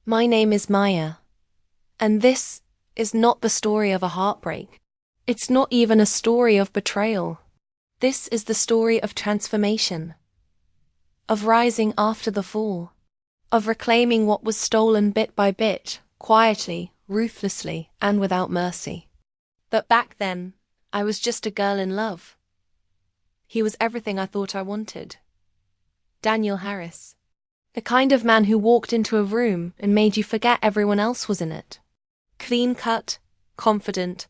My name is Maya, and this is not the story of a heartbreak. It's not even a story of betrayal. This is the story of transformation, of rising after the fall, of reclaiming what was stolen bit by bit, quietly, ruthlessly, and without mercy. But back then, I was just a girl in love. He was everything I thought I wanted. Daniel Harris. The kind of man who walked into a room and made you forget everyone else was in it. Clean-cut, confident,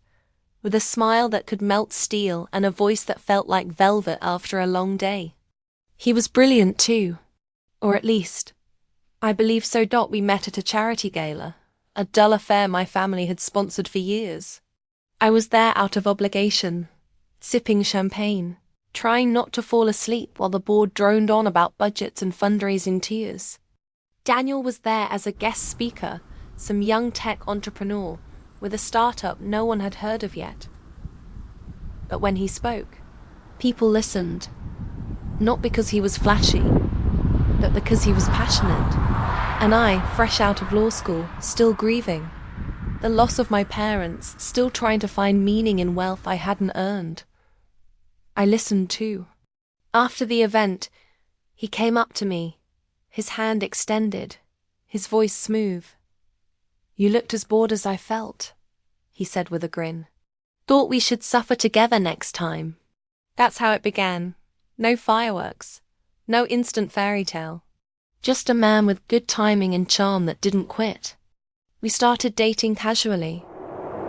with a smile that could melt steel and a voice that felt like velvet after a long day. He was brilliant too. Or at least, I believe so. We met at a charity gala, a dull affair my family had sponsored for years. I was there out of obligation, sipping champagne, trying not to fall asleep while the board droned on about budgets and fundraising tears. Daniel was there as a guest speaker, some young tech entrepreneur with a startup no one had heard of yet. But when he spoke, people listened, not because he was flashy, but because he was passionate. And I, fresh out of law school, still grieving, the loss of my parents, still trying to find meaning in wealth I hadn't earned. I listened too. After the event, he came up to me, his hand extended, his voice smooth. "You looked as bored as I felt," he said with a grin. "Thought we should suffer together next time." That's how it began. No fireworks, no instant fairy tale. Just a man with good timing and charm that didn't quit. We started dating casually.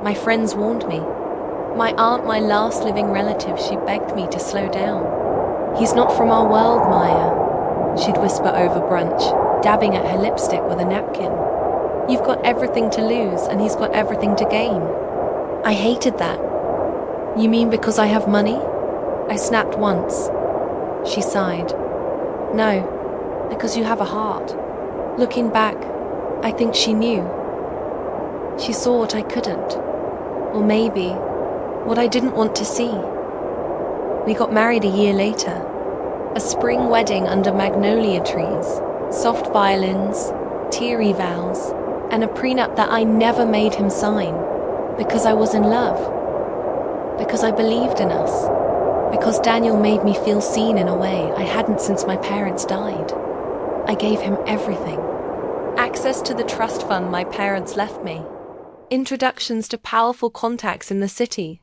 My friends warned me. My aunt, my last living relative, she begged me to slow down. "He's not from our world, Maya," she'd whisper over brunch, dabbing at her lipstick with a napkin. "You've got everything to lose and he's got everything to gain." I hated that. "You mean because I have money?" I snapped once. She sighed. "No, because you have a heart." Looking back, I think she knew. She saw what I couldn't. Or maybe what I didn't want to see. We got married a year later. A spring wedding under magnolia trees, soft violins, teary vows, and a prenup that I never made him sign. Because I was in love. Because I believed in us. Because Daniel made me feel seen in a way I hadn't since my parents died. I gave him everything. Access to the trust fund my parents left me. Introductions to powerful contacts in the city.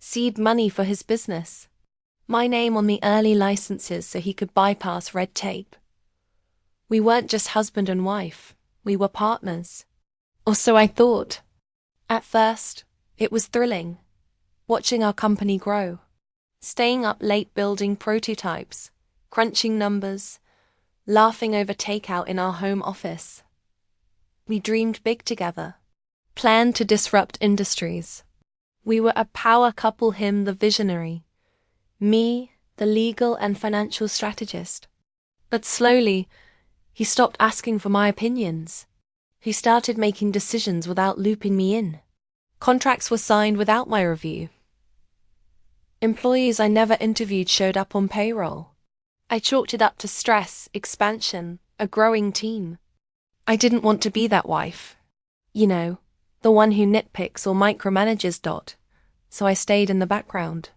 Seed money for his business. My name on the early licenses so he could bypass red tape. We weren't just husband and wife. We were partners. Or so I thought. At first, it was thrilling. Watching our company grow. Staying up late building prototypes, crunching numbers, laughing over takeout in our home office. We dreamed big together. Planned to disrupt industries. We were a power couple, him the visionary, me the legal and financial strategist. But slowly, he stopped asking for my opinions. He started making decisions without looping me in. Contracts were signed without my review. Employees I never interviewed showed up on payroll. I chalked it up to stress, expansion, a growing team. I didn't want to be that wife. You know, the one who nitpicks or micromanages. So I stayed in the background.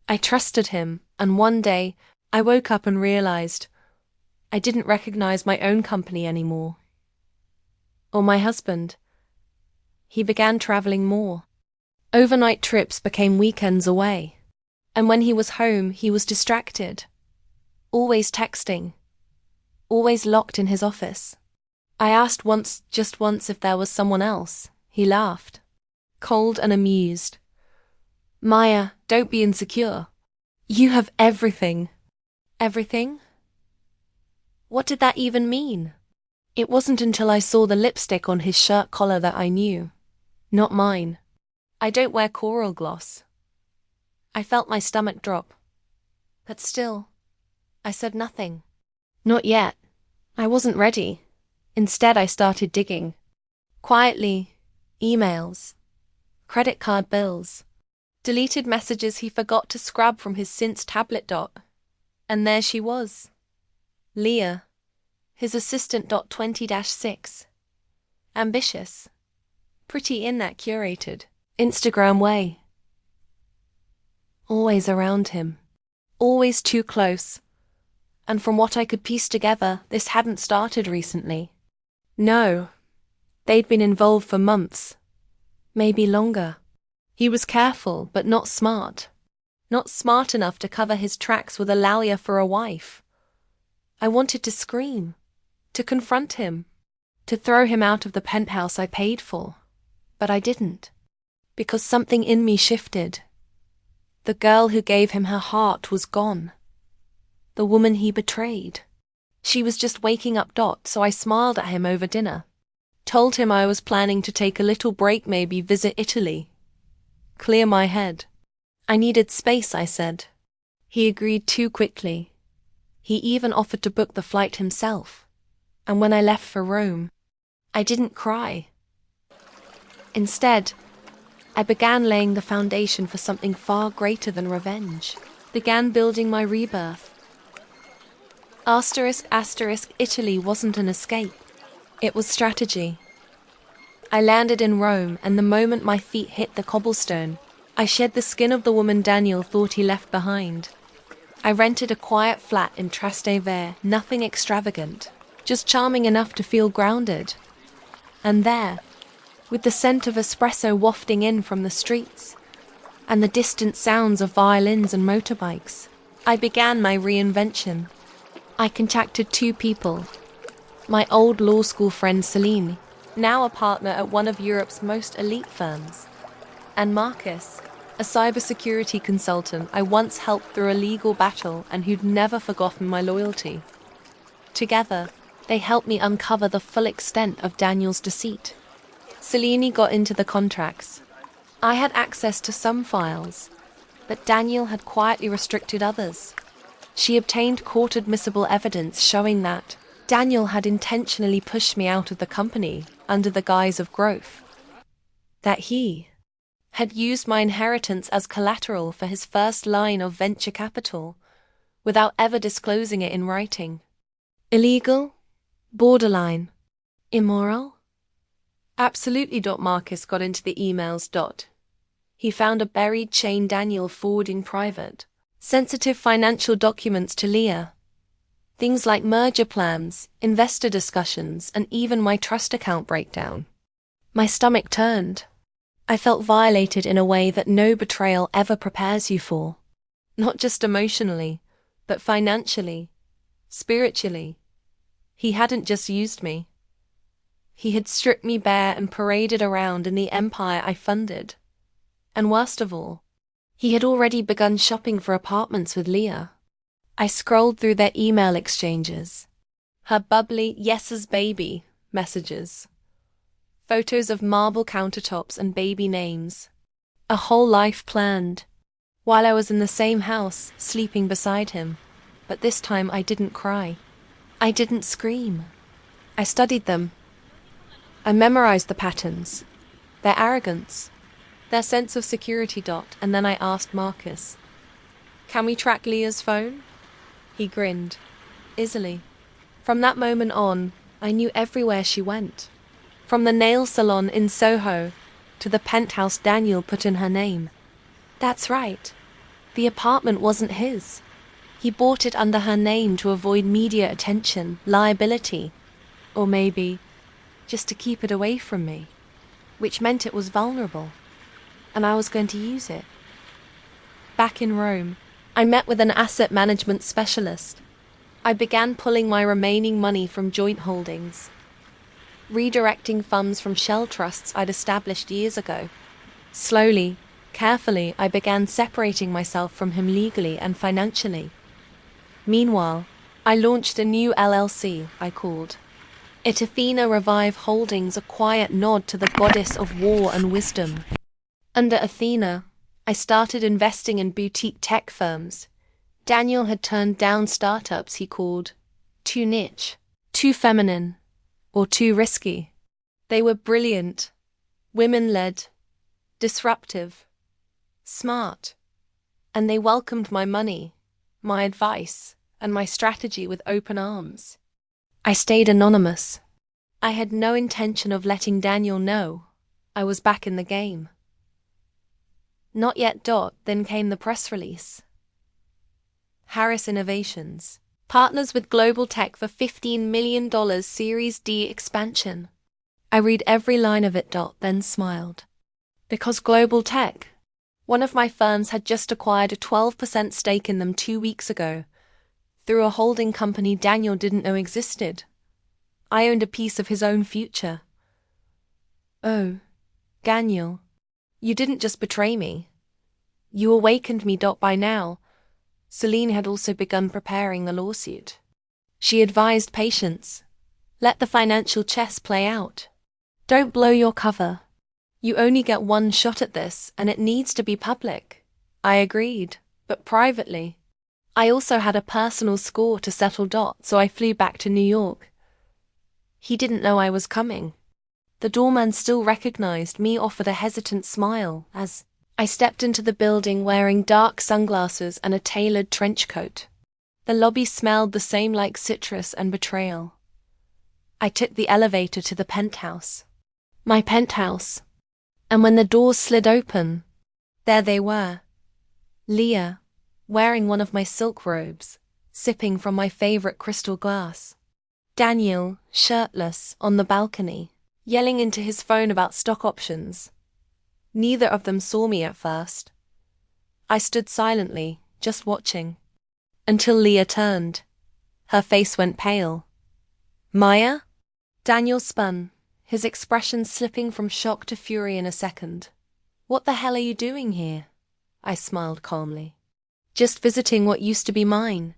I trusted him, and one day I woke up and realized I didn't recognize my own company anymore. Or my husband. He began traveling more. Overnight trips became weekends away. And when he was home, he was distracted. Always texting. Always locked in his office. I asked just once if there was someone else. He laughed. Cold and amused. "Maya, don't be insecure. You have everything." Everything? What did that even mean? It wasn't until I saw the lipstick on his shirt collar that I knew. Not mine. I don't wear coral gloss. I felt my stomach drop. But still, I said nothing. Not yet. I wasn't ready. Instead, I started digging. Quietly, emails, credit card bills, deleted messages he forgot to scrub from his Since tablet. And there she was. Leah, his assistant. 20-6. ambitious, pretty in that curated Instagram way. Always around him, always too close. And from what I could piece together, this hadn't started recently. No, they'd been involved for months, maybe longer. He was careful, but not smart. Not smart enough to cover his tracks with a Lalia for a wife. I wanted to scream, to confront him, to throw him out of the penthouse I paid for. But I didn't, because something in me shifted. The girl who gave him her heart was gone. The woman he betrayed. She was just waking up. So I smiled at him over dinner. Told him I was planning to take a little break, maybe visit Italy. Clear my head. I needed space, I said. He agreed too quickly. He even offered to book the flight himself. And when I left for Rome, I didn't cry. Instead, I began laying the foundation for something far greater than revenge. Began building my rebirth. Italy wasn't an escape. It was strategy. I landed in Rome, and the moment my feet hit the cobblestone, I shed the skin of the woman Daniel thought he left behind. I rented a quiet flat in Trastevere, nothing extravagant, just charming enough to feel grounded. And there, with the scent of espresso wafting in from the streets, and the distant sounds of violins and motorbikes, I began my reinvention. I contacted 2 people. My old law school friend Celine, now a partner at one of Europe's most elite firms, and Marcus, a cybersecurity consultant I once helped through a legal battle and who'd never forgotten my loyalty. Together, they helped me uncover the full extent of Daniel's deceit. Celine got into the contracts. I had access to some files, but Daniel had quietly restricted others. She obtained court-admissible evidence showing that Daniel had intentionally pushed me out of the company under the guise of growth. That he had used my inheritance as collateral for his first line of venture capital, without ever disclosing it in writing. Illegal? Borderline? Immoral? Absolutely. Marcus got into the emails. He found a buried chain Daniel forwarding private, sensitive financial documents to Leah. Things like merger plans, investor discussions, and even my trust account breakdown. My stomach turned. I felt violated in a way that no betrayal ever prepares you for. Not just emotionally, but financially, spiritually. He hadn't just used me. He had stripped me bare and paraded around in the empire I funded. And worst of all, he had already begun shopping for apartments with Leah. I scrolled through their email exchanges. Her bubbly "Yes's baby" messages. Photos of marble countertops and baby names. A whole life planned. While I was in the same house, sleeping beside him. But this time I didn't cry. I didn't scream. I studied them. I memorized the patterns, their arrogance, their sense of security. And then I asked Marcus, "Can we track Leah's phone?" He grinned, easily. From that moment on, I knew everywhere she went. From the nail salon in Soho to the penthouse Daniel put in her name. That's right. The apartment wasn't his. He bought it under her name to avoid media attention, liability, or maybe just to keep it away from me, which meant it was vulnerable, and I was going to use it. Back in Rome, I met with an asset management specialist. I began pulling my remaining money from joint holdings, redirecting funds from shell trusts I'd established years ago. Slowly, carefully, I began separating myself from him legally and financially. Meanwhile, I launched a new LLC I called It Athena Revive Holdings, a quiet nod to the goddess of war and wisdom. Under Athena, I started investing in boutique tech firms. Daniel had turned down startups he called too niche, too feminine, or too risky. They were brilliant, women-led, disruptive, smart, and they welcomed my money, my advice, and my strategy with open arms. I stayed anonymous. I had no intention of letting Daniel know I was back in the game. Not yet. Then came the press release. Harris Innovations partners with global tech for $15 million Series D expansion. I read every line of it. Then smiled. Because global tech? One of my firms had just acquired a 12% stake in them 2 weeks ago, through a holding company Daniel didn't know existed. I owned a piece of his own future. Oh, Daniel, you didn't just betray me. You awakened me. By now, Celine had also begun preparing the lawsuit. She advised patience. Let the financial chess play out. Don't blow your cover. You only get one shot at this, and it needs to be public. I agreed, but privately. I also had a personal score to settle. So I flew back to New York. He didn't know I was coming. The doorman still recognized me, offered a hesitant smile as I stepped into the building wearing dark sunglasses and a tailored trench coat. The lobby smelled the same, like citrus and betrayal. I took the elevator to the penthouse. My penthouse. And when the doors slid open, there they were. Leah, wearing one of my silk robes, sipping from my favorite crystal glass. Daniel, shirtless, on the balcony, yelling into his phone about stock options. Neither of them saw me at first. I stood silently, just watching. Until Leah turned. Her face went pale. Maya? Daniel spun, his expression slipping from shock to fury in a second. What the hell are you doing here? I smiled calmly. Just visiting what used to be mine.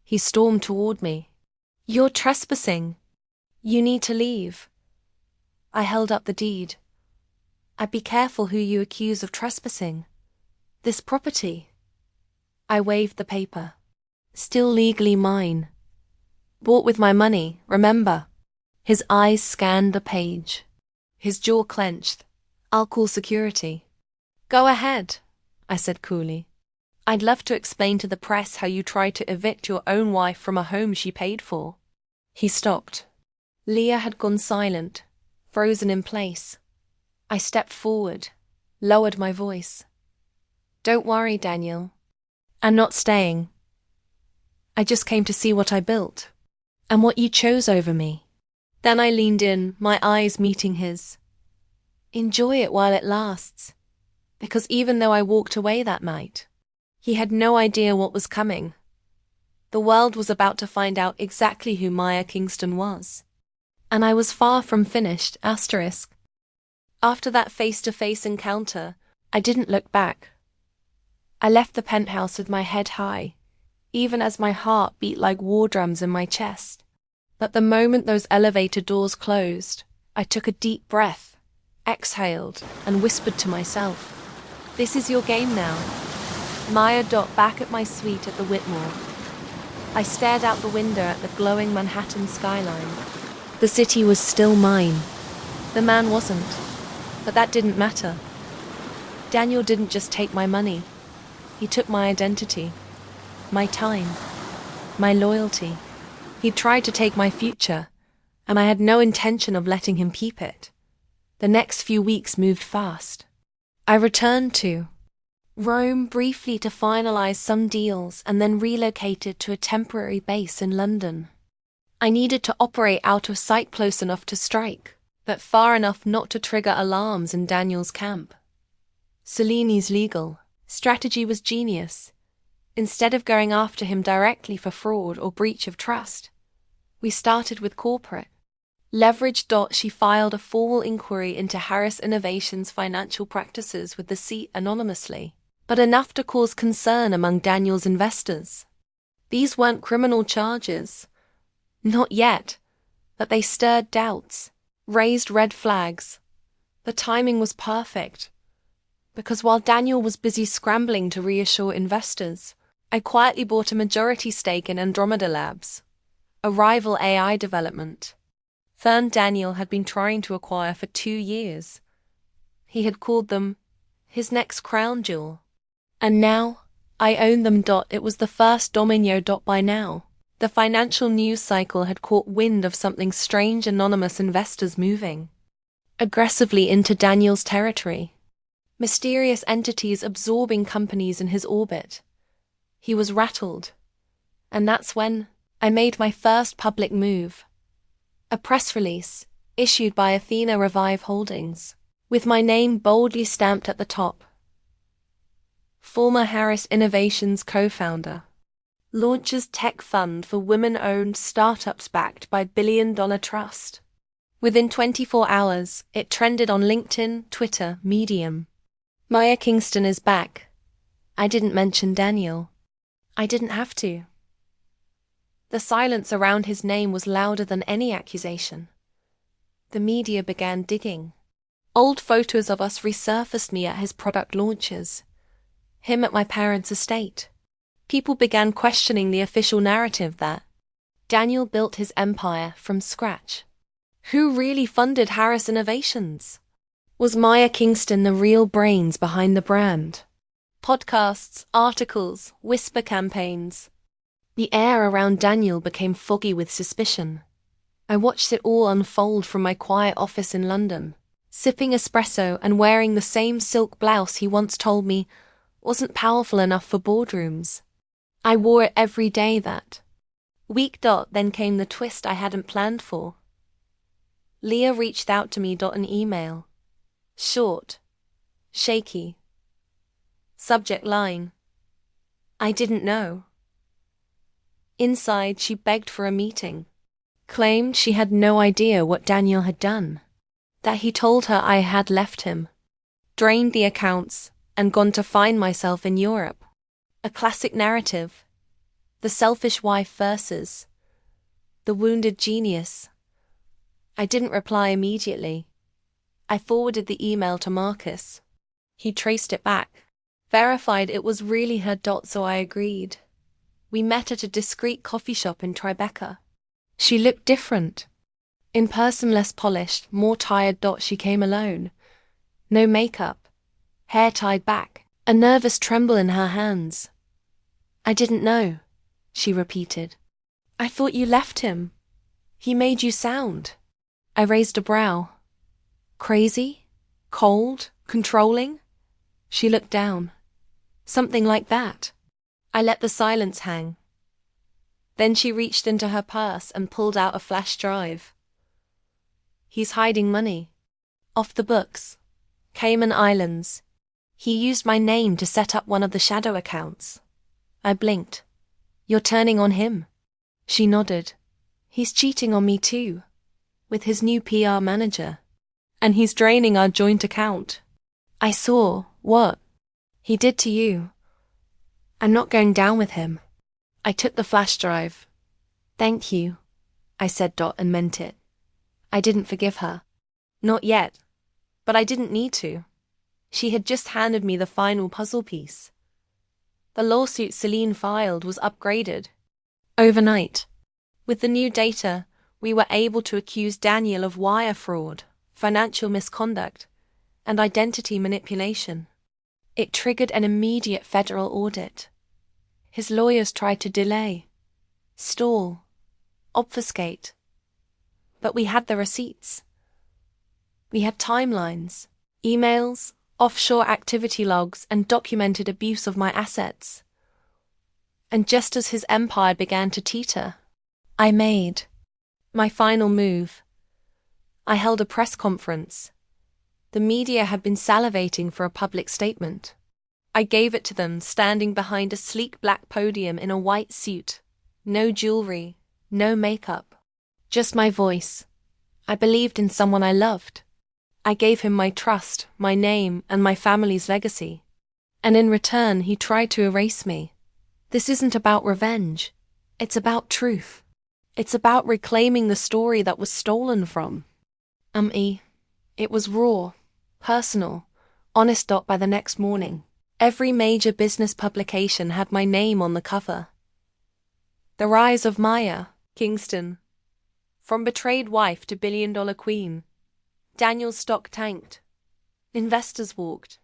He stormed toward me. You're trespassing. You need to leave. I held up the deed. I'd be careful who you accuse of trespassing. This property. I waved the paper. Still legally mine. Bought with my money, remember? His eyes scanned the page. His jaw clenched. I'll call security. Go ahead, I said coolly. I'd love to explain to the press how you tried to evict your own wife from a home she paid for. He stopped. Leah had gone silent, frozen in place. I stepped forward, lowered my voice. Don't worry, Daniel. I'm not staying. I just came to see what I built, and what you chose over me. Then I leaned in, my eyes meeting his. Enjoy it while it lasts. Because even though I walked away that night, he had no idea what was coming. The world was about to find out exactly who Maya Kingston was. And I was far from finished, *. After that face-to-face encounter, I didn't look back. I left the penthouse with my head high, even as my heart beat like war drums in my chest. But the moment those elevator doors closed, I took a deep breath, exhaled, and whispered to myself, this is your game now. Maya. Back at my suite at the Whitmore. I stared out the window at the glowing Manhattan skyline. The city was still mine. The man wasn't. But that didn't matter. Daniel didn't just take my money. He took my identity, my time, my loyalty. He tried to take my future, and I had no intention of letting him keep it. The next few weeks moved fast. I returned to Rome briefly to finalize some deals and then relocated to a temporary base in London. I needed to operate out of sight, close enough to strike, but far enough not to trigger alarms in Daniel's camp. Cellini's legal strategy was genius. Instead of going after him directly for fraud or breach of trust, we started with corporate leverage. She filed a formal inquiry into Harris Innovations' financial practices with the SEC anonymously, but enough to cause concern among Daniel's investors. These weren't criminal charges. Not yet, but they stirred doubts, raised red flags. The timing was perfect, because while Daniel was busy scrambling to reassure investors, I quietly bought a majority stake in Andromeda Labs, a rival AI development firm Daniel had been trying to acquire for 2 years. He had called them his next crown jewel. And now, I own them. It was the first domino. By now, The financial news cycle had caught wind of something strange, anonymous investors moving aggressively into Daniel's territory. Mysterious entities absorbing companies in his orbit. He was rattled. And that's when I made my first public move. A press release, issued by Athena Revive Holdings, with my name boldly stamped at the top. Former Harris Innovations co-founder. Launches tech fund for women-owned startups backed by billion-dollar trust. Within 24 hours, it trended on LinkedIn, Twitter, Medium. Maya Kingston is back. I didn't mention Daniel. I didn't have to. The silence around his name was louder than any accusation. The media began digging. Old photos of us resurfaced me at his product launches. Him at my parents' estate. People began questioning the official narrative that Daniel built his empire from scratch. Who really funded Harris Innovations? Was Maya Kingston the real brains behind the brand? Podcasts, articles, whisper campaigns. The air around Daniel became foggy with suspicion. I watched it all unfold from my quiet office in London, sipping espresso and wearing the same silk blouse he once told me wasn't powerful enough for boardrooms. I wore it every day that week. Then came the twist I hadn't planned for. Leah reached out to me. An email. Short. Shaky. Subject line. I didn't know. Inside, she begged for a meeting. Claimed she had no idea what Daniel had done. That he told her I had left him. Drained the accounts and gone to find myself in Europe. A classic narrative. The selfish wife versus the wounded genius. I didn't reply immediately. I forwarded the email to Marcus. He traced it back. Verified it was really her. So I agreed. We met at a discreet coffee shop in Tribeca. She looked different. In person less polished, more tired. She came alone. No makeup. Hair tied back. A nervous tremble in her hands. I didn't know, she repeated. I thought you left him. He made you sound. I raised a brow. Crazy? Cold? Controlling? She looked down. Something like that. I let the silence hang. Then she reached into her purse and pulled out a flash drive. He's hiding money. Off the books. Cayman Islands. He used my name to set up one of the shadow accounts. I blinked. You're turning on him? She nodded. He's cheating on me too. With his new PR manager. And he's draining our joint account. I saw what he did to you. I'm not going down with him. I took the flash drive. Thank you, I said. And meant it. I didn't forgive her. Not yet. But I didn't need to. She had just handed me the final puzzle piece. The lawsuit Celine filed was upgraded. Overnight. With the new data, we were able to accuse Daniel of wire fraud, financial misconduct, and identity manipulation. It triggered an immediate federal audit. His lawyers tried to delay, stall, obfuscate. But we had the receipts. We had timelines, emails, offshore activity logs, and documented abuse of my assets. And just as his empire began to teeter, I made my final move. I held a press conference. The media had been salivating for a public statement. I gave it to them, standing behind a sleek black podium in a white suit. No jewelry, no makeup. Just my voice. I believed in someone I loved. I gave him my trust, my name, and my family's legacy. And in return, he tried to erase me. This isn't about revenge. It's about truth. It's about reclaiming the story that was stolen from. It was raw, personal, honest. By the next morning, every major business publication had my name on the cover. The rise of Maya Kingston. From betrayed wife to billion-dollar queen. Daniel's stock tanked. Investors walked.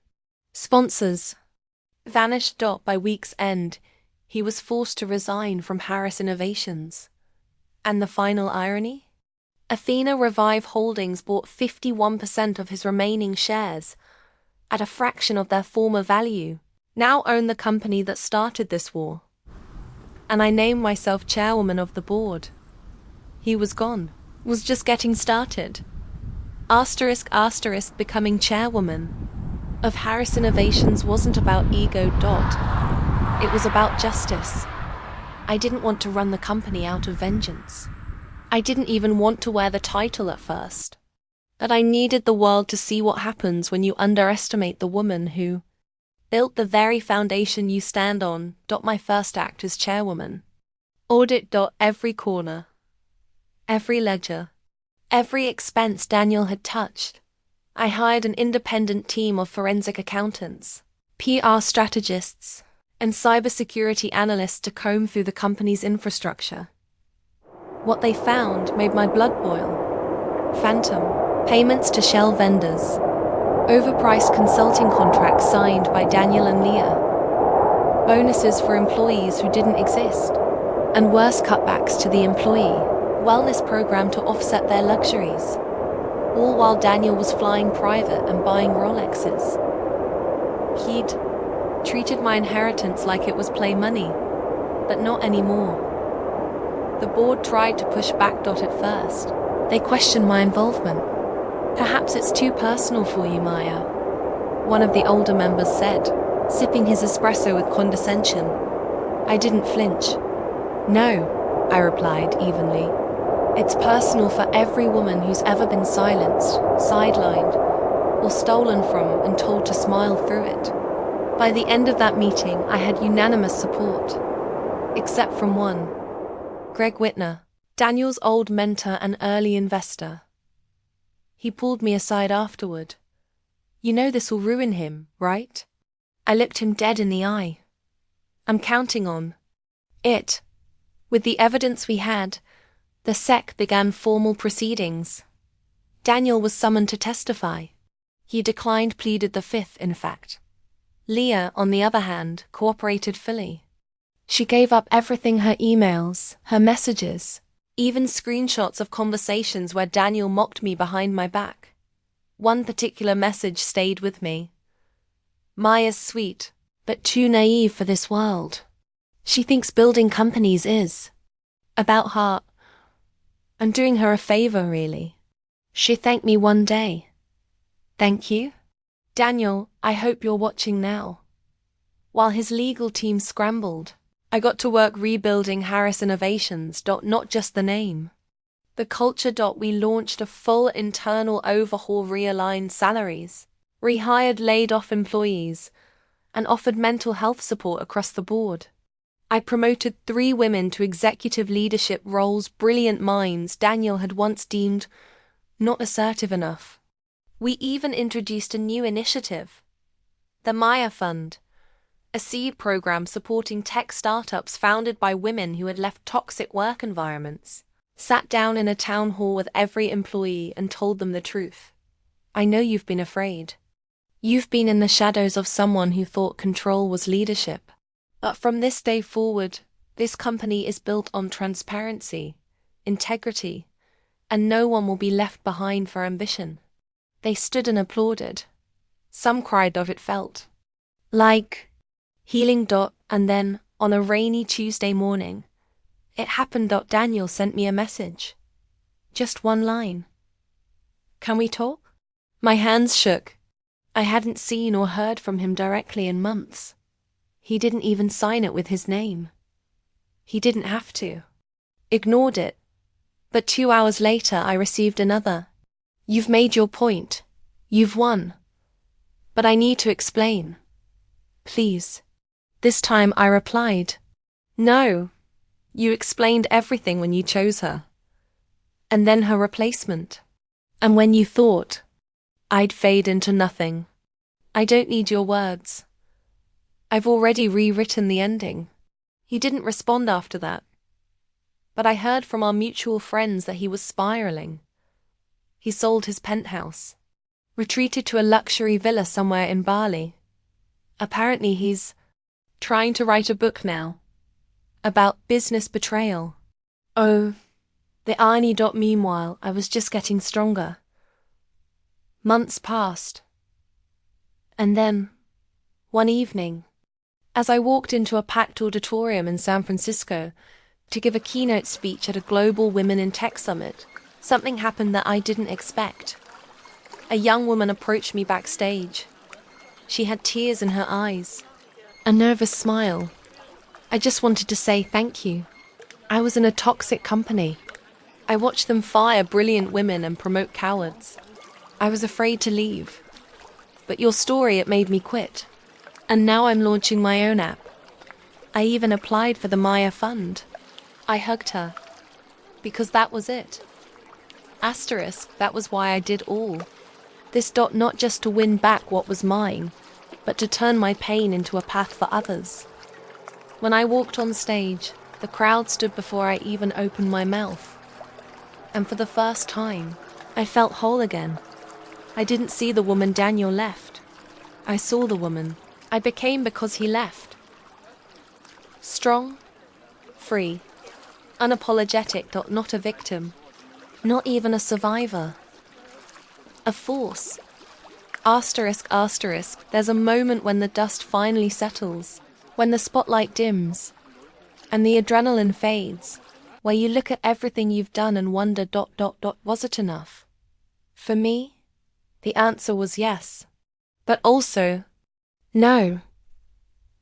Sponsors vanished. By week's end, He was forced to resign from Harris Innovations. And the final irony? Athena Revive Holdings bought 51% of his remaining shares, at a fraction of their former value, now own the company that started this war. And I named myself chairwoman of the board. He was gone, was just getting started. Asterisk asterisk becoming chairwoman of Harris Innovations wasn't about ego. It was about justice. I didn't want to run the company out of vengeance. I didn't even want to wear the title at first. But I needed the world to see what happens when you underestimate the woman who built the very foundation you stand on. My first act as chairwoman. Audit. Every corner, every ledger, every expense Daniel had touched. I hired an independent team of forensic accountants, PR strategists, and cybersecurity analysts to comb through the company's infrastructure. What they found made my blood boil. Phantom payments to shell vendors, overpriced consulting contracts signed by Daniel and Leah, bonuses for employees who didn't exist, and worse, cutbacks to the employee wellness program to offset their luxuries, all while Daniel was flying private and buying Rolexes. He'd treated my inheritance like it was play money, but not anymore. The board tried to push back. At first, they questioned my involvement. Perhaps it's too personal for you, Maya, one of the older members said, sipping his espresso with condescension. I didn't flinch. No, I replied evenly. It's personal for every woman who's ever been silenced, sidelined, or stolen from and told to smile through it. By the end of that meeting, I had unanimous support, except from one. Greg Whitner, Daniel's old mentor and early investor. He pulled me aside afterward. You know this will ruin him, right? I looked him dead in the eye. I'm counting on it. With the evidence we had, the SEC began formal proceedings. Daniel was summoned to testify. He declined, pleaded the fifth, in fact. Leah, on the other hand, cooperated fully. She gave up everything, her emails, her messages, even screenshots of conversations where Daniel mocked me behind my back. One particular message stayed with me. Maya's sweet, but too naive for this world. She thinks building companies is about heart. I'm doing her a favor, really. She thanked me one day. Thank you. Daniel, I hope you're watching now. While his legal team scrambled, I got to work rebuilding Harris Innovations. Not just the name. The culture. We launched a full internal overhaul, realigned salaries, rehired laid-off employees, and offered mental health support across the board. I promoted 3 women to executive leadership roles, brilliant minds Daniel had once deemed not assertive enough. We even introduced a new initiative, the Maya Fund, a seed program supporting tech startups founded by women who had left toxic work environments. Sat down in a town hall with every employee and told them the truth. I know you've been afraid. You've been in the shadows of someone who thought control was leadership. But from this day forward, this company is built on transparency, integrity, and no one will be left behind for ambition. They stood and applauded. Some cried. It felt like healing. And then, on a rainy Tuesday morning, it happened. Daniel sent me a message. Just one line. Can we talk? My hands shook. I hadn't seen or heard from him directly in months. He didn't even sign it with his name. He didn't have to. Ignored it. But 2 hours later I received another. You've made your point. You've won. But I need to explain. Please. This time I replied, no. You explained everything when you chose her. And then her replacement. And when you thought I'd fade into nothing. I don't need your words. I've already rewritten the ending. He didn't respond after that. But I heard from our mutual friends that he was spiraling. He sold his penthouse, retreated to a luxury villa somewhere in Bali. Apparently he's trying to write a book now. about business betrayal. Oh, the irony. Meanwhile, I was just getting stronger. Months passed. And then, one evening, as I walked into a packed auditorium in San Francisco to give a keynote speech at a global Women in Tech summit, something happened that I didn't expect. A young woman approached me backstage. She had tears in her eyes, a nervous smile. I just wanted to say thank you. I was in a toxic company. I watched them fire brilliant women and promote cowards. I was afraid to leave. But your story, it made me quit. And now I'm launching my own app. I even applied for the Maya Fund. I hugged her. Because that was it. Asterisk, that was why I did all. This. Not just to win back what was mine, but to turn my pain into a path for others. When I walked on stage, the crowd stood before I even opened my mouth. And for the first time, I felt whole again. I didn't see the woman Daniel left. I saw the woman I became because he left. Strong, free, unapologetic. Not a victim, not even a survivor. A force. Asterisk, there's a moment when the dust finally settles, when the spotlight dims, and the adrenaline fades, where you look at everything you've done and wonder. Was it enough? For me, the answer was yes. But also, no.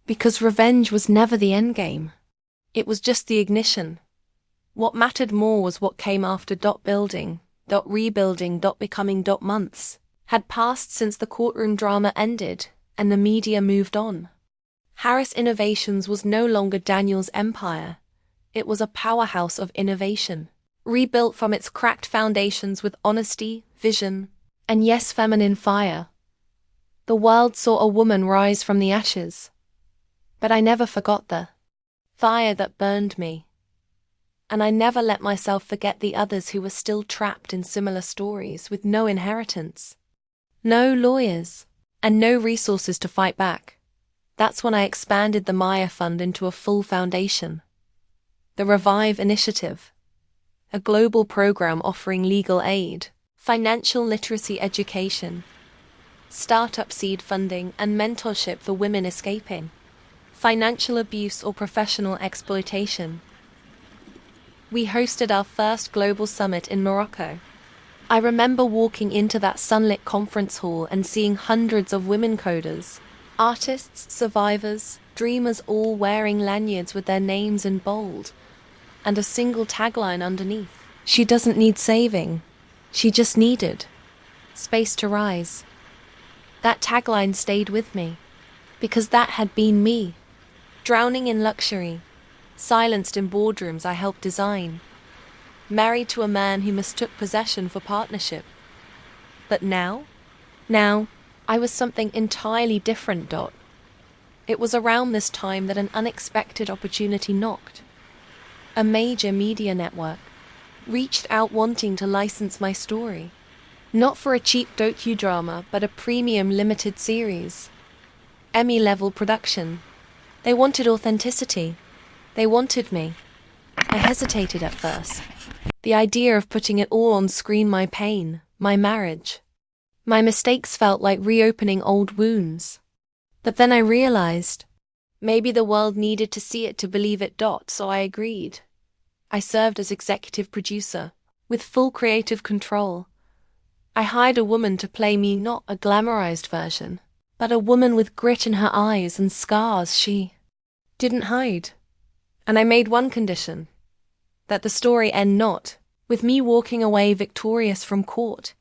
Because revenge was never the endgame. It was just the ignition. What mattered more was what came after. Building, rebuilding, becoming. Months had passed since the courtroom drama ended, and the media moved on. Harris Innovations was no longer Daniel's empire. It was a powerhouse of innovation, rebuilt from its cracked foundations with honesty, vision, and yes, feminine fire. The world saw a woman rise from the ashes. But I never forgot the fire that burned me. And I never let myself forget the others who were still trapped in similar stories with no inheritance, no lawyers, and no resources to fight back. That's when I expanded the Maya Fund into a full foundation. The Revive Initiative, a global program offering legal aid, financial literacy education, startup seed funding, and mentorship for women escaping financial abuse or professional exploitation. We hosted our first global summit in Morocco. I remember walking into that sunlit conference hall and seeing hundreds of women coders, artists, survivors, dreamers, all wearing lanyards with their names in bold, and a single tagline underneath. She doesn't need saving. She just needed space to rise. That tagline stayed with me, because that had been me, drowning in luxury, silenced in boardrooms I helped design, married to a man who mistook possession for partnership. But now, I was something entirely different. It was around this time that an unexpected opportunity knocked. A major media network reached out wanting to license my story. Not for a cheap docudrama, but a premium limited series. Emmy-level production. They wanted authenticity. They wanted me. I hesitated at first. The idea of putting it all on screen, my pain, my marriage, my mistakes felt like reopening old wounds. But then I realized, maybe the world needed to see it to believe it. So I agreed. I served as executive producer, with full creative control. I hired a woman to play me, not a glamorized version, but a woman with grit in her eyes and scars she didn't hide. And I made one condition, that the story end not with me walking away victorious from court,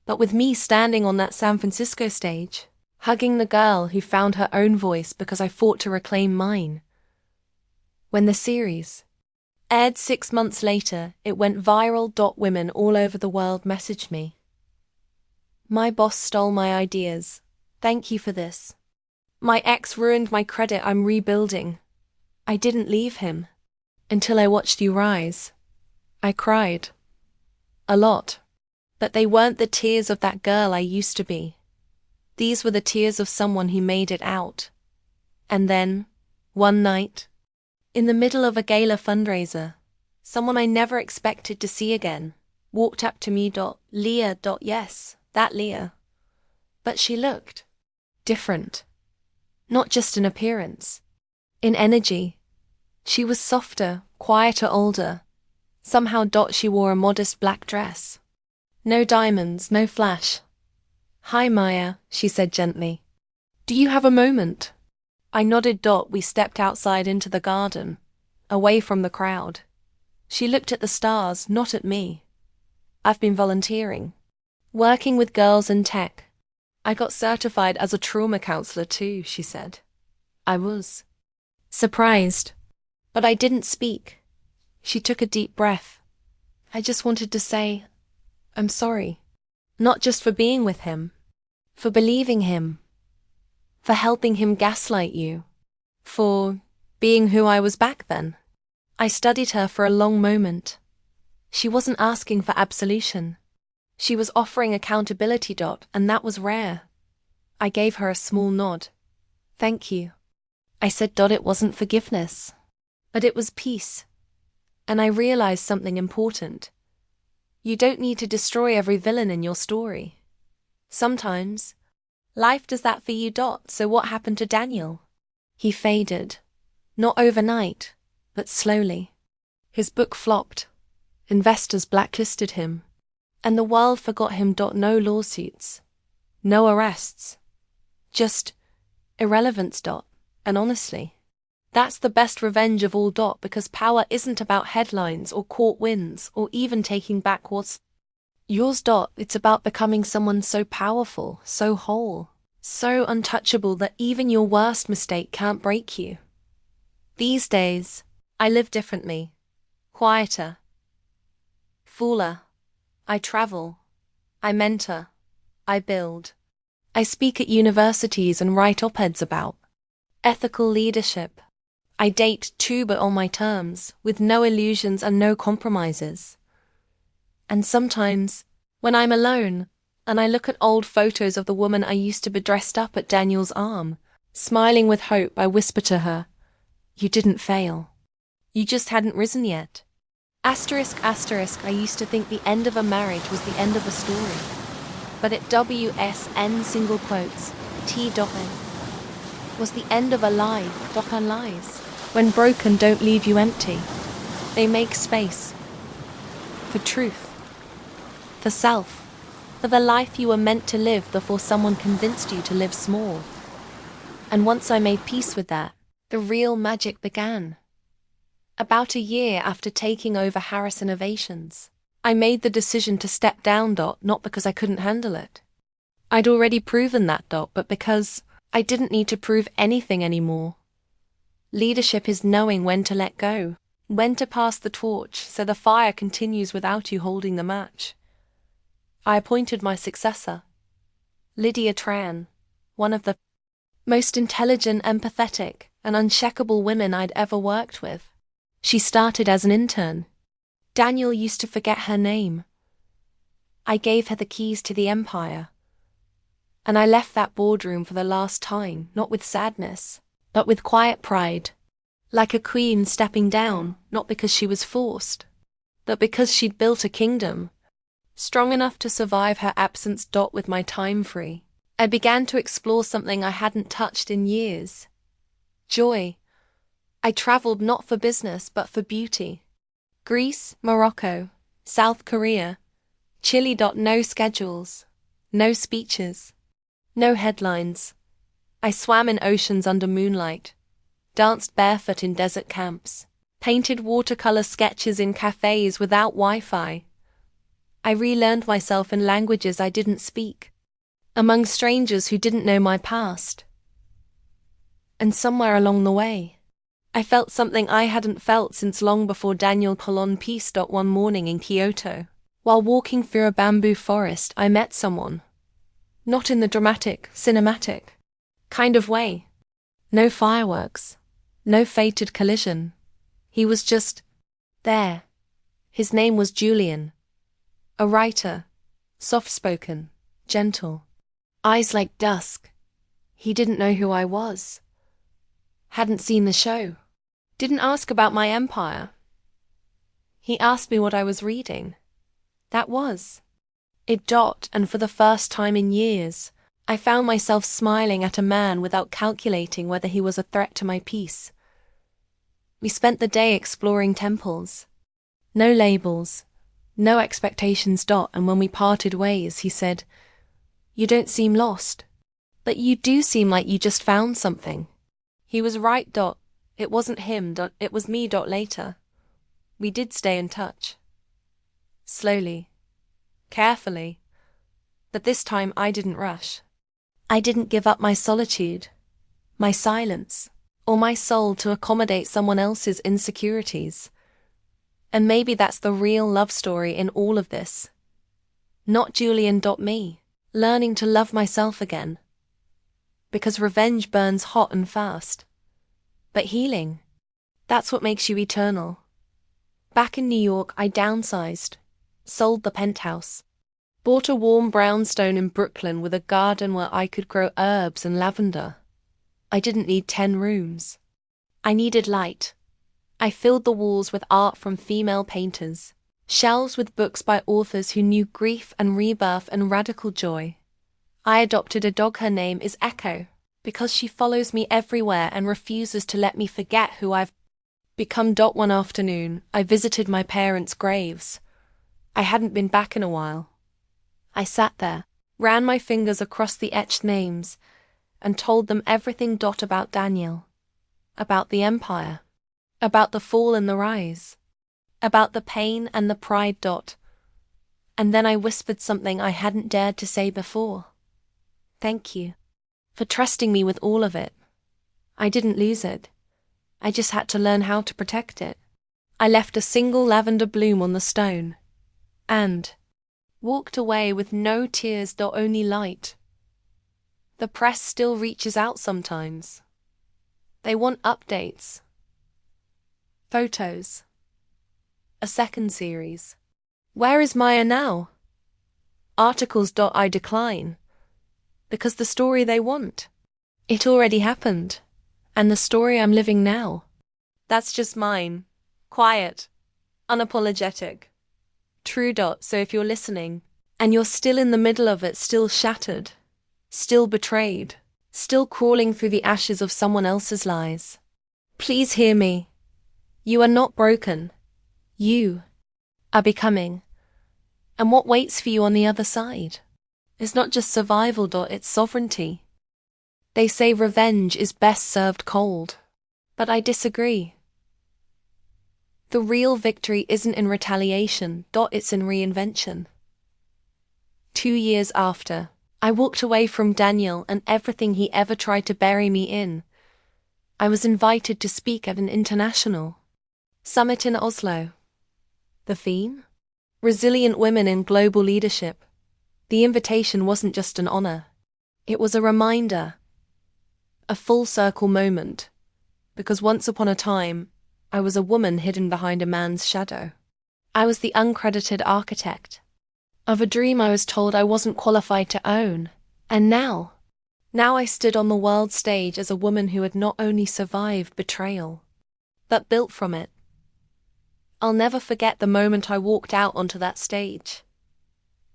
but with me standing on that San Francisco stage, hugging the girl who found her own voice because I fought to reclaim mine. When the series aired 6 months later, it went viral. Women all over the world messaged me. My boss stole my ideas. Thank you for this. My ex ruined my credit. I'm rebuilding. I didn't leave him until I watched you rise. I cried. A lot. But they weren't the tears of that girl I used to be. These were the tears of someone who made it out. And then, one night, In the middle of a gala fundraiser, someone I never expected to see again walked up to me. Leah. Yes, that Leah. But she looked different. Not just in appearance. In energy. She was softer, quieter, older. Somehow. She wore a modest black dress. No diamonds, no flash. "Hi Maya," she said gently. "Do you have a moment?" I nodded. We stepped outside into the garden, away from the crowd. She looked at the stars, not at me. "I've been volunteering. Working with girls in tech. I got certified as a trauma counselor too," she said. I was surprised, but I didn't speak. She took a deep breath. "I just wanted to say, I'm sorry. Not just for being with him, for believing him, for helping him gaslight you, for being who I was back then." I studied her for a long moment. She wasn't asking for absolution. She was offering accountability. And that was rare. I gave her a small nod. "Thank you." I said. It wasn't forgiveness, but it was peace. And I realized something important. You don't need to destroy every villain in your story. Sometimes, life does that for you. So what happened to Daniel? He faded. Not overnight, but slowly. His book flopped. Investors blacklisted him. And the world forgot him. No lawsuits. No arrests. Just irrelevance. And honestly, that's the best revenge of all. Because power isn't about headlines or court wins or even taking back what's yours. It's about becoming someone so powerful, so whole, so untouchable that even your worst mistake can't break you. These days, I live differently. Quieter. Fuller. I travel. I mentor. I build. I speak at universities and write op-eds about ethical leadership. I date too, but on my terms, with no illusions and no compromises. And sometimes, when I'm alone, and I look at old photos of the woman I used to be dressed up at Daniel's arm, smiling with hope, I whisper to her, "You didn't fail. You just hadn't risen yet." Asterisk, asterisk, I used to think the end of a marriage was the end of a story. But at WSN single quotes, T.N, was the end of a lie. And lies, when broken, don't leave you empty. They make space for truth, for self, for the life you were meant to live before someone convinced you to live small. And once I made peace with that, the real magic began. About a year after taking over Harris Innovations, I made the decision to step down. Not because I couldn't handle it. I'd already proven that. But because I didn't need to prove anything anymore. Leadership is knowing when to let go, when to pass the torch so the fire continues without you holding the match. I appointed my successor, Lydia Tran, one of the most intelligent, empathetic, and uncheckable women I'd ever worked with. She started as an intern. Daniel used to forget her name. I gave her the keys to the empire. And I left that boardroom for the last time, not with sadness, but with quiet pride. Like a queen stepping down, not because she was forced, but because she'd built a kingdom, strong enough to survive her absence. With my time free, I began to explore something I hadn't touched in years. Joy. I traveled not for business, but for beauty. Greece, Morocco, South Korea, Chile. No schedules, no speeches, no headlines. I swam in oceans under moonlight, danced barefoot in desert camps, painted watercolor sketches in cafes without Wi-Fi. I relearned myself in languages I didn't speak, among strangers who didn't know my past. And somewhere along the way, I felt something I hadn't felt since long before Daniel Peace. One morning in Kyoto, while walking through a bamboo forest, I met someone. Not in the dramatic, cinematic kind of way. No fireworks, no fated collision. He was just there. His name was Julian. A writer, soft-spoken, gentle, eyes like dusk. He didn't know who I was. Hadn't seen the show. Didn't ask about my empire. He asked me what I was reading. That was it. And for the first time in years, I found myself smiling at a man without calculating whether he was a threat to my peace. We spent the day exploring temples. No labels, no expectations. And when we parted ways, he said, "You don't seem lost, but you do seem like you just found something." He was right. It wasn't him. It was me. Later, we did stay in touch. Slowly, carefully, but this time I didn't rush. I didn't give up my solitude, my silence, or my soul to accommodate someone else's insecurities. And maybe that's the real love story in all of this. Not Julian. Me, learning to love myself again. Because revenge burns hot and fast. But healing, that's what makes you eternal. Back in New York, I downsized, sold the penthouse, bought a warm brownstone in Brooklyn with a garden where I could grow herbs and lavender. I didn't need 10 rooms. I needed light. I filled the walls with art from female painters, shelves with books by authors who knew grief and rebirth and radical joy. I adopted a dog. Her name is Echo, because she follows me everywhere and refuses to let me forget who I've become. One afternoon, I visited my parents' graves. I hadn't been back in a while. I sat there, ran my fingers across the etched names, and told them everything. About Daniel, about the empire, about the fall and the rise, about the pain and the pride. And then I whispered something I hadn't dared to say before. Thank you for trusting me with all of it. I didn't lose it. I just had to learn how to protect it. I left a single lavender bloom on the stone and walked away with no tears. Only light. The press still reaches out sometimes. They want updates, photos, a second series. Where is Maya now? Articles. I decline. Because the story they want, it already happened. And the story I'm living now, that's just mine. Quiet, unapologetic, true. So if you're listening, and you're still in the middle of it, still shattered, still betrayed, still crawling through the ashes of someone else's lies, please hear me. You are not broken. You are becoming. And what waits for you on the other side is not just survival. It's sovereignty. They say revenge is best served cold, but I disagree. The real victory isn't in retaliation. It's in reinvention. 2 years after, I walked away from Daniel and everything he ever tried to bury me in. I was invited to speak at an international summit in Oslo. The theme? Resilient women in global leadership. The invitation wasn't just an honor. It was a reminder, a full circle moment, because once upon a time, I was a woman hidden behind a man's shadow. I was the uncredited architect of a dream I was told I wasn't qualified to own. And now I stood on the world stage as a woman who had not only survived betrayal, but built from it. I'll never forget the moment I walked out onto that stage.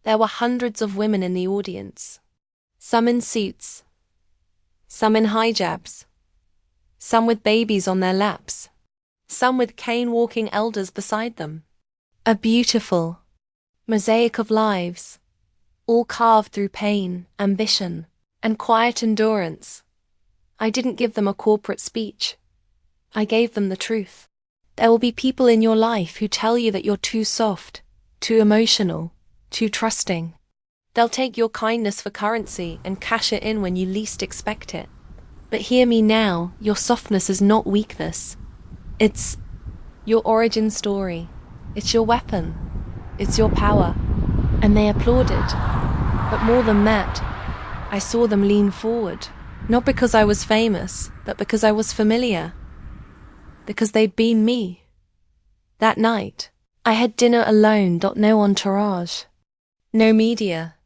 There were hundreds of women in the audience, some in suits, some in hijabs, some with babies on their laps, some with cane-walking elders beside them. A beautiful mosaic of lives, all carved through pain, ambition, and quiet endurance. I didn't give them a corporate speech. I gave them the truth. There will be people in your life who tell you that you're too soft, too emotional, too trusting. They'll take your kindness for currency and cash it in when you least expect it. But hear me now, your softness is not weakness. It's your origin story. It's your weapon. It's your power. And they applauded. But more than that, I saw them lean forward. Not because I was famous, but because I was familiar. Because they'd been me. That night, I had dinner alone. No entourage. No media.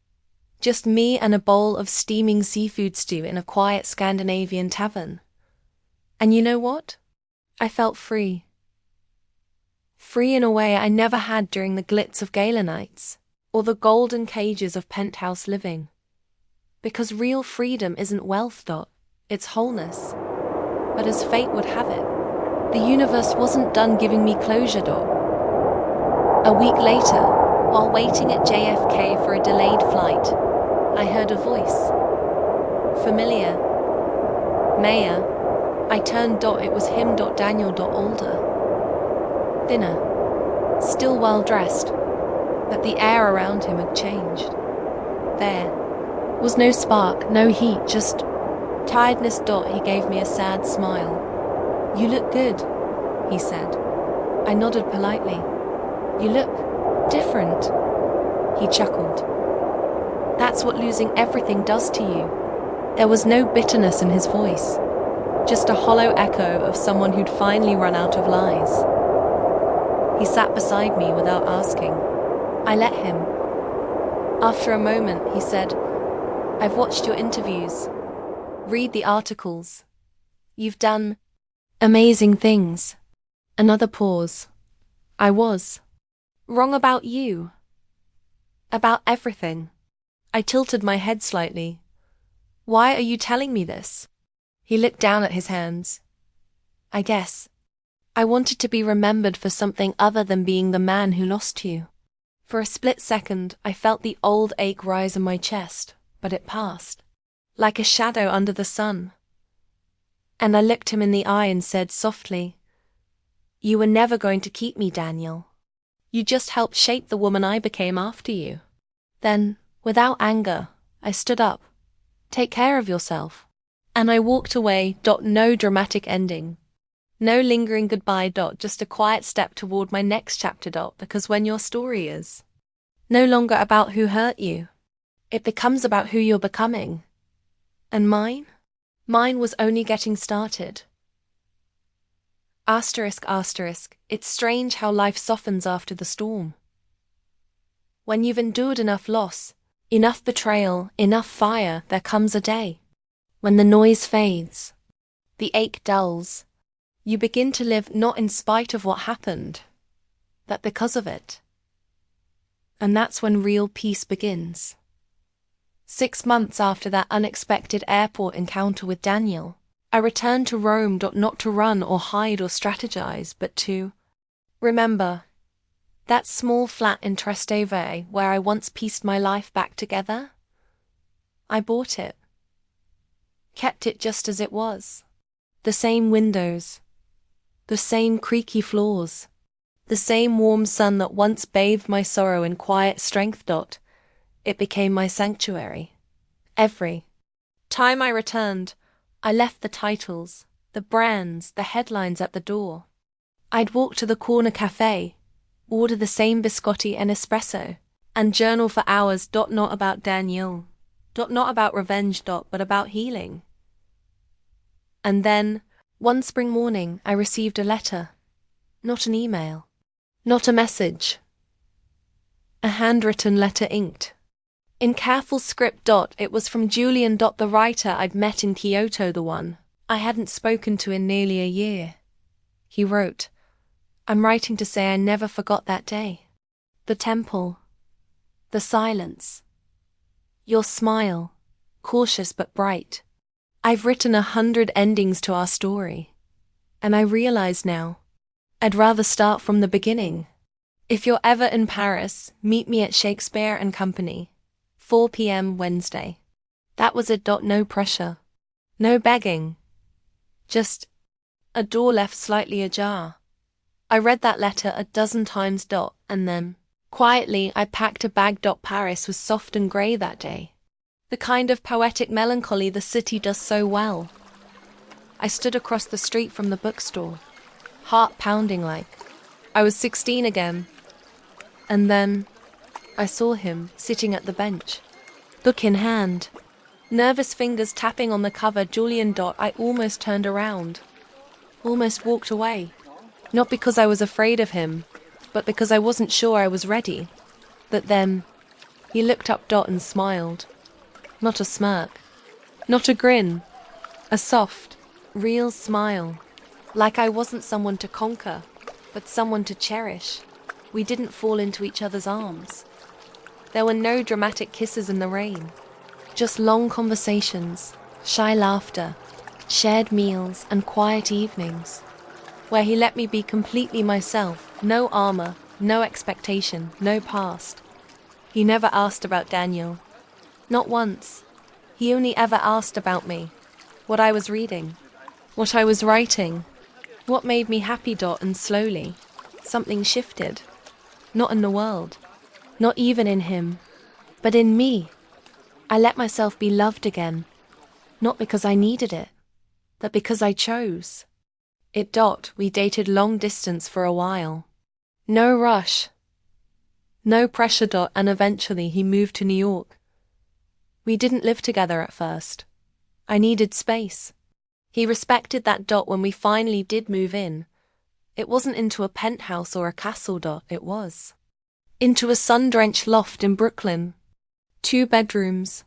Just me and a bowl of steaming seafood stew in a quiet Scandinavian tavern. And you know what? I felt free. Free in a way I never had during the glitz of gala nights, or the golden cages of penthouse living. Because real freedom isn't wealth. It's wholeness. But as fate would have it, the universe wasn't done giving me closure. A week later, while waiting at JFK for a delayed flight, I heard a voice. Familiar. Maya. I turned. It was him. Daniel. Older. Thinner. Still well dressed, but the air around him had changed. There was no spark, no heat, just tiredness. He gave me a sad smile. You look good, he said. I nodded politely. You look different, he chuckled. That's what losing everything does to you. There was no bitterness in his voice, just a hollow echo of someone who'd finally run out of lies. He sat beside me without asking. I let him. After a moment, he said, I've watched your interviews. Read the articles. You've done amazing things. Another pause. I was wrong about you. About everything. I tilted my head slightly. Why are you telling me this? He looked down at his hands. I guess I wanted to be remembered for something other than being the man who lost you. For a split second, I felt the old ache rise in my chest, but it passed, like a shadow under the sun. And I looked him in the eye and said softly, You were never going to keep me, Daniel. You just helped shape the woman I became after you. Then, without anger, I stood up. Take care of yourself. And I walked away. No dramatic ending. No lingering goodbye. Just a quiet step toward my next chapter. Because when your story is no longer about who hurt you, it becomes about who you're becoming. And mine? Mine was only getting started. Asterisk. It's strange how life softens after the storm. When you've endured enough loss, enough betrayal, enough fire, there comes a day when the noise fades, the ache dulls. You begin to live not in spite of what happened, but because of it. And that's when real peace begins. 6 months after that unexpected airport encounter with Daniel, I returned to Rome. Not to run or hide or strategize, but to remember that small flat in Trastevere where I once pieced my life back together. I bought it, kept it just as it was. The same windows, the same creaky floors, the same warm sun that once bathed my sorrow in quiet strength. It became my sanctuary. Every time I returned, I left the titles, the brands, the headlines at the door. I'd walk to the corner cafe, order the same biscotti and espresso, and journal for hours. Not about Daniel, not about revenge. But about healing. And then, one spring morning, I received a letter. Not an email. Not a message. A handwritten letter inked in careful script. It was from Julian. The writer I'd met in Kyoto, the one I hadn't spoken to in nearly a year. He wrote, I'm writing to say I never forgot that day. The temple. The silence. Your smile. Cautious but bright. I've written 100 endings to our story. And I realize now, I'd rather start from the beginning. If you're ever in Paris, meet me at Shakespeare and Company. 4 p.m. Wednesday. That was it. No pressure. No begging. Just a door left slightly ajar. I read that letter a dozen times. And then, quietly, I packed a bag. Paris was soft and grey that day. The kind of poetic melancholy the city does so well. I stood across the street from the bookstore, heart pounding like I was 16 again. And then I saw him sitting at the bench, book in hand, nervous fingers tapping on the cover. Julian. I almost turned around, almost walked away. Not because I was afraid of him, but because I wasn't sure I was ready. But then he looked up. And smiled. Not a smirk, not a grin, a soft, real smile. Like I wasn't someone to conquer, but someone to cherish. We didn't fall into each other's arms. There were no dramatic kisses in the rain, just long conversations, shy laughter, shared meals, and quiet evenings, where he let me be completely myself, no armor, no expectation, no past. He never asked about Daniel. Not once. He only ever asked about me, what I was reading, what I was writing, what made me happy. And slowly, something shifted. Not in the world, not even in him, but in me. I let myself be loved again, not because I needed it, but because I chose. We dated long distance for a while. No rush, no pressure. And eventually he moved to New York. We didn't live together at first. I needed space. He respected that. When we finally did move in, it wasn't into a penthouse or a castle. It was into a sun-drenched loft in Brooklyn. 2 bedrooms,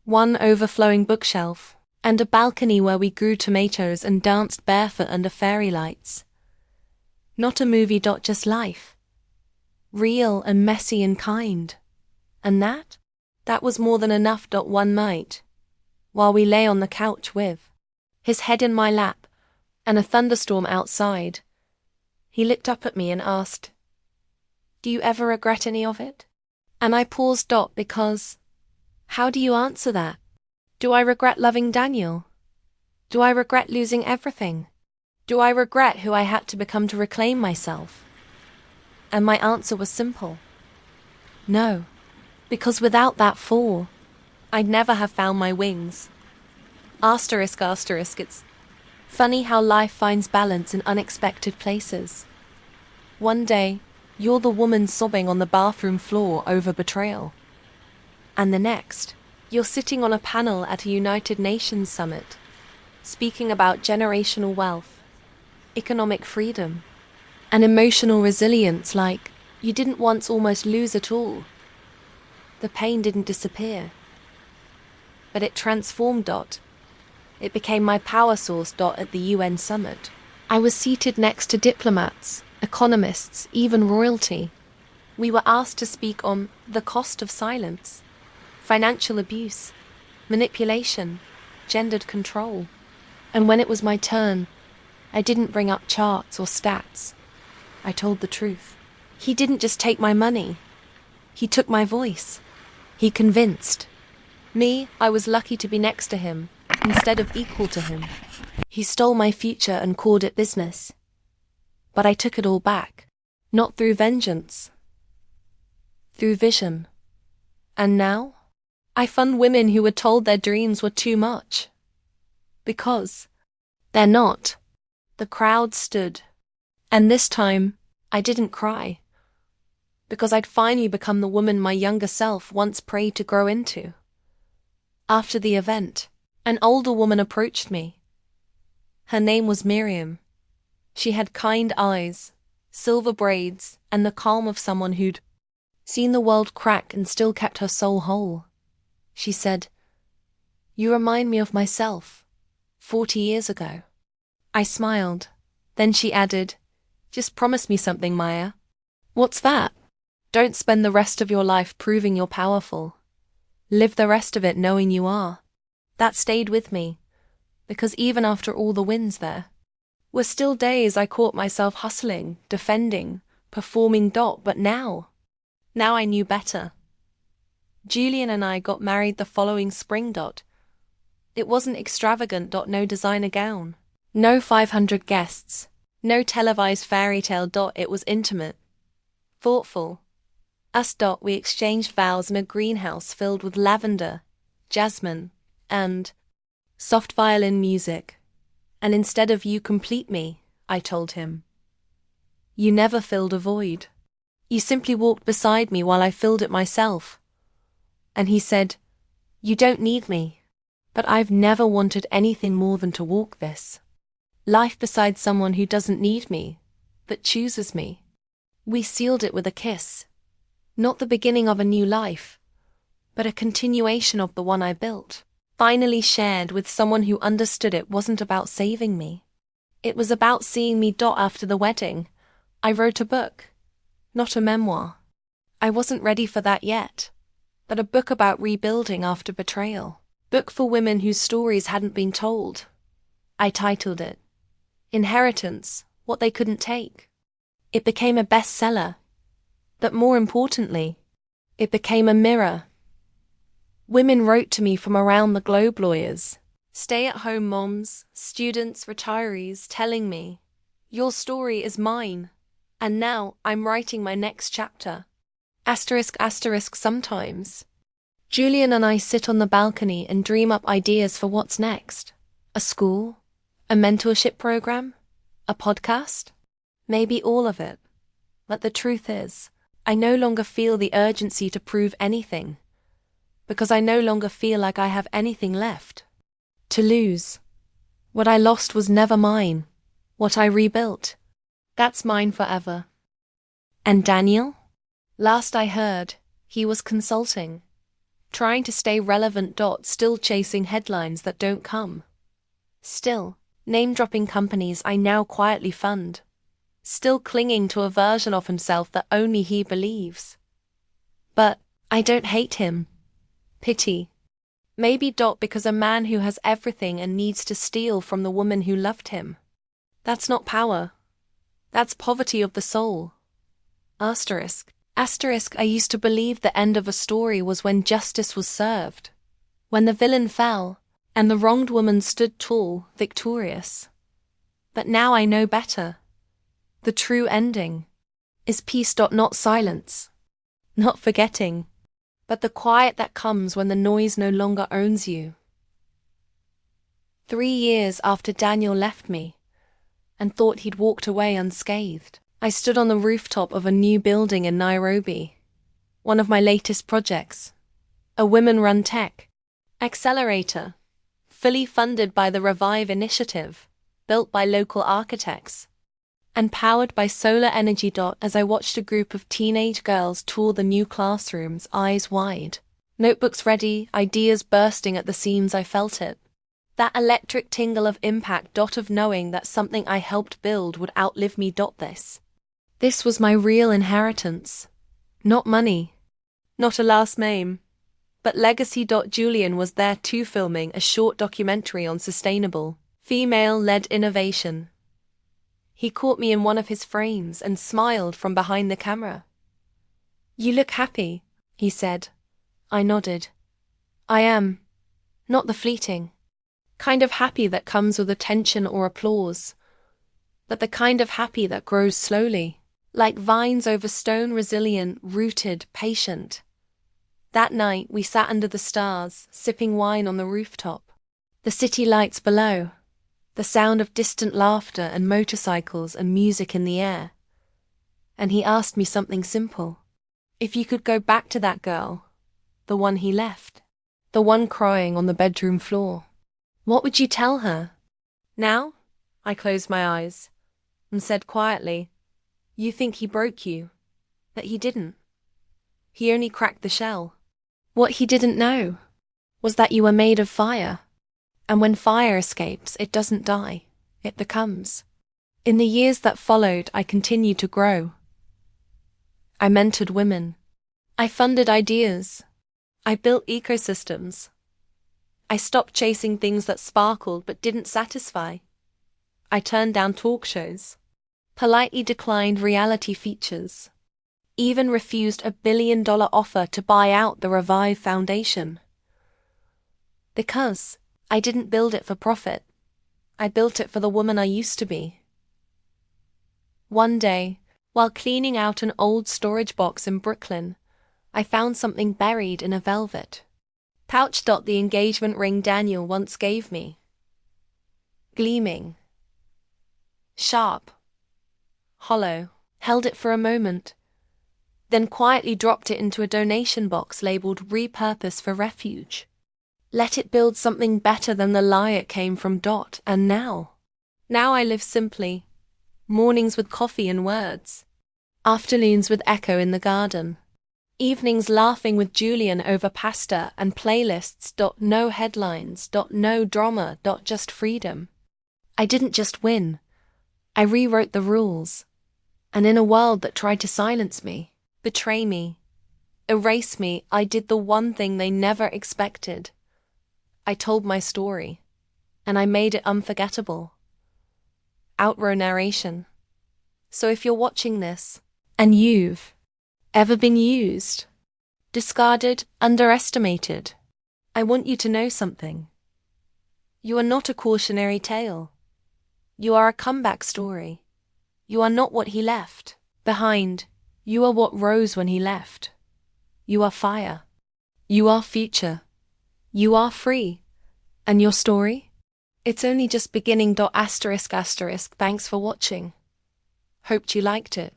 1 overflowing bookshelf, and a balcony where we grew tomatoes and danced barefoot under fairy lights. Not a movie. Just life. Real and messy and kind. And that was more than enough. One night, while we lay on the couch with his head in my lap and a thunderstorm outside, he looked up at me and asked, "Do you ever regret any of it?" And I paused. Because how do you answer that? Do I regret loving Daniel? Do I regret losing everything? Do I regret who I had to become to reclaim myself? And my answer was simple. No, because without that fall, I'd never have found my wings. Asterisk. It's funny how life finds balance in unexpected places. One day, you're the woman sobbing on the bathroom floor over betrayal. And the next, you're sitting on a panel at a United Nations summit, speaking about generational wealth, economic freedom, and emotional resilience like you didn't once almost lose it all. The pain didn't disappear, but it transformed. It became my power source. At the UN summit, I was seated next to diplomats, economists, even royalty. We were asked to speak on the cost of silence, financial abuse, manipulation, gendered control. And when it was my turn, I didn't bring up charts or stats. I told the truth. He didn't just take my money. He took my voice. He convinced me I was lucky to be next to him instead of equal to him. He stole my future and called it business. But I took it all back, not through vengeance, through vision. And now, I fund women who were told their dreams were too much. Because they're not. The crowd stood. And this time, I didn't cry. Because I'd finally become the woman my younger self once prayed to grow into. After the event, an older woman approached me. Her name was Miriam. She had kind eyes, silver braids, and the calm of someone who'd seen the world crack and still kept her soul whole. She said, "You remind me of myself, 40 years ago." I smiled. Then she added, "Just promise me something, Maya." "What's that?" "Don't spend the rest of your life proving you're powerful. Live the rest of it knowing you are." That stayed with me, because even after all the wins there were still days I caught myself hustling, defending, performing. But now I knew better. Julian and I got married the following spring. It wasn't extravagant. No designer gown, no 500 guests, no televised fairy tale. It was intimate, thoughtful. Us. We exchanged vows in a greenhouse filled with lavender, jasmine, and soft violin music. And instead of "you complete me," I told him, "you never filled a void. You simply walked beside me while I filled it myself." And he said, "You don't need me, but I've never wanted anything more than to walk this life beside someone who doesn't need me, but chooses me." We sealed it with a kiss. Not the beginning of a new life, but a continuation of the one I built. Finally shared with someone who understood it wasn't about saving me. It was about seeing me. After the wedding, I wrote a book, not a memoir. I wasn't ready for that yet, but a book about rebuilding after betrayal. Book for women whose stories hadn't been told. I titled it, Inheritance, What They Couldn't Take. It became a bestseller, but more importantly, it became a mirror. Women wrote to me from around the globe, lawyers, stay-at-home moms, students, retirees, telling me, your story is mine, and now I'm writing my next chapter. **** Sometimes Julian and I sit on the balcony and dream up ideas for what's next. A school? A mentorship program? A podcast? Maybe all of it. But the truth is, I no longer feel the urgency to prove anything, because I no longer feel like I have anything left to lose. What I lost was never mine. What I rebuilt, that's mine forever. And Daniel? Last I heard, he was consulting, trying to stay relevant. Still chasing headlines that don't come. Still name-dropping companies I now quietly fund. Still clinging to a version of himself that only he believes. But I don't hate him. Pity. Maybe because a man who has everything and needs to steal from the woman who loved him. That's not power. That's poverty of the soul. Asterisk. I used to believe the end of a story was when justice was served, when the villain fell, and the wronged woman stood tall, victorious. But now I know better. The true ending is peace. Not silence, not forgetting, but the quiet that comes when the noise no longer owns you. 3 years after Daniel left me, and thought he'd walked away unscathed, I stood on the rooftop of a new building in Nairobi. One of my latest projects, a women-run tech accelerator, fully funded by the Revive initiative, built by local architects, and powered by solar energy. As I watched a group of teenage girls tour the new classrooms, eyes wide, notebooks ready, ideas bursting at the seams, I felt it. That electric tingle of impact. Of knowing that something I helped build would outlive me. This was my real inheritance. Not money, not a last name, but legacy. Julian was there too, filming a short documentary on sustainable, female-led innovation. He caught me in one of his frames and smiled from behind the camera. You look happy, he said. I nodded. I am. Not the fleeting kind of happy that comes with attention or applause, but the kind of happy that grows slowly, like vines over stone, resilient, rooted, patient. That night we sat under the stars, sipping wine on the rooftop. The city lights below, the sound of distant laughter and motorcycles and music in the air. And he asked me something simple. If you could go back to that girl, the one he left, the one crying on the bedroom floor, what would you tell her? Now? I closed my eyes and said quietly, you think he broke you, but he didn't. He only cracked the shell. What he didn't know was that you were made of fire, and when fire escapes, it doesn't die, it becomes. In the years that followed, I continued to grow. I mentored women. I funded ideas. I built ecosystems. I stopped chasing things that sparkled but didn't satisfy. I turned down talk shows, politely declined reality features, even refused a $1 billion offer to buy out the Revive Foundation. Because I didn't build it for profit. I built it for the woman I used to be. One day, while cleaning out an old storage box in Brooklyn, I found something buried in a velvet pouch. The engagement ring Daniel once gave me. Gleaming, sharp, hollow. Held it for a moment, then quietly dropped it into a donation box labeled Repurpose for Refuge. Let it build something better than the lie it came from. And now I live simply. Mornings with coffee and words, afternoons with Echo in the garden, evenings laughing with Julian over pasta and playlists. No headlines. No drama. Just freedom. I didn't just win, I rewrote the rules. And in a world that tried to silence me, betray me, erase me, I did the one thing they never expected. I told my story, and I made it unforgettable. Outrow narration. So if you're watching this, and you've ever been used, discarded, underestimated, I want you to know something. You are not a cautionary tale. You are a comeback story. You are not what he left behind. You are what rose when he left. You are fire. You are future. You are free. And your story? It's only just beginning. Asterisk. Thanks for watching. Hoped you liked it.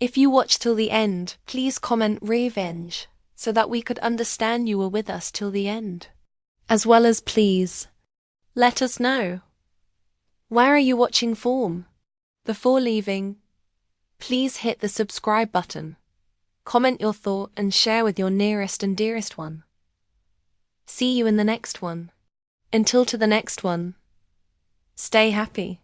If you watched till the end, please comment revenge so that we could understand you were with us till the end. As well as please, let us know. Where are you watching from? Before leaving, please hit the subscribe button, comment your thought and share with your nearest and dearest one. See you in the next one. Until to the next one, stay happy.